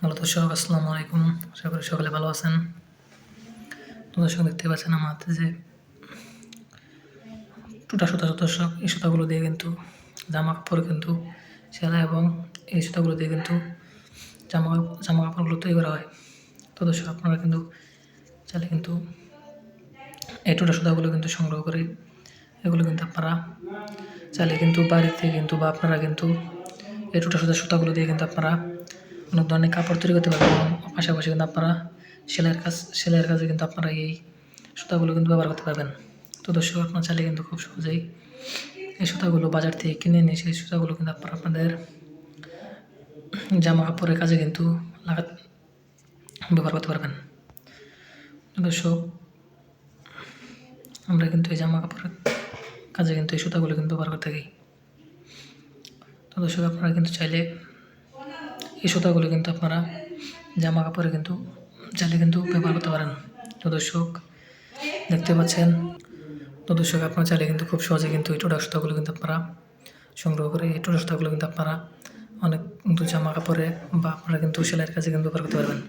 Hello দর্শক, আসসালামু আলাইকুম। আশা করি সকলে ভালো আছেন। তো দর্শক, দেখতে পাচ্ছেন আমার হাতে যে টুটা সুতা দর্শক, এই সুতাগুলো দিয়ে কিন্তু জামা কাপড় কিন্তু সেলাই এবং এই সুতাগুলো দিয়ে কিন্তু জামা কাপড়গুলো তৈরি করা হয়। তো দর্শক, আপনারা কিন্তু চাইলে কিন্তু এই টুটা সুতাগুলো কিন্তু সংগ্রহ করে এগুলো কিন্তু আপনারা চাইলে কিন্তু বাড়িতে কিন্তু বা আপনারা কিন্তু এই টুটা সুতাগুলো দিয়ে কিন্তু আপনারা অনেক ধরনের কাপড় তৈরি করতে পারবেন এবং পাশাপাশি কিন্তু আপনারা সেলাইয়ের কাজে কিন্তু আপনারা এই সুতাগুলো কিন্তু ব্যবহার করতে পারবেন। তো দর্শক, আপনারা চাইলে কিন্তু খুব সহজেই এই সুতাগুলো বাজার থেকে কিনে নিয়ে সেই সুতাগুলো কিন্তু আপনারা আপনাদের জামা কাপড়ের কাজে কিন্তু ব্যবহার করতে পারবেন। দর্শক, আমরা কিন্তু এই জামা কাপড়ের কাজে কিন্তু এই সুতাগুলো কিন্তু ব্যবহার করতে থাকি। তো দর্শক, আপনারা কিন্তু চাইলে এই সুতাগুলো কিন্তু আপনারা জামা কাপড়ে কিন্তু চাইলে কিন্তু ব্যবহার করতে পারেন। তো দর্শক, দেখতে পাচ্ছেন। তো দর্শক, আপনারা চাইলে কিন্তু খুব সহজে কিন্তু এই টুটা সুতাগুলো কিন্তু আপনারা সংগ্রহ করে এই টুটা সুতাগুলো কিন্তু আপনারা অনেক কিন্তু জামা কাপড়ে বা আপনারা কিন্তু সেলাইয়ের কাজে কিন্তু ব্যবহার করতে পারবেন।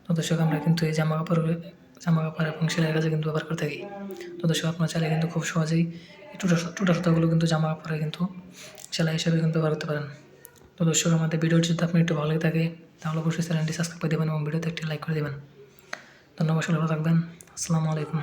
তো দর্শক, আমরা কিন্তু এই জামা কাপড় এবং সেলাইয়ের কাজে কিন্তু ব্যবহার করে থাকি। তো দর্শক, আপনারা চাইলে কিন্তু খুব সহজেই এই টুটা সুতাগুলো কিন্তু জামা কাপড়ে কিন্তু সেলাই হিসেবে কিন্তু ব্যবহার করতে পারেন। তো দর্শক, আমাদের ভিডিওটি যদি আপনি একটু ভালো লাগে থাকে তাহলে অবশ্যই চ্যানেলটি সাবস্ক্রাইব করে দেবেন এবং ভিডিওতে একটি লাইক করে দেবেন। ধন্যবাদ, ভালো থাকবেন। আসসালামু আলাইকুম।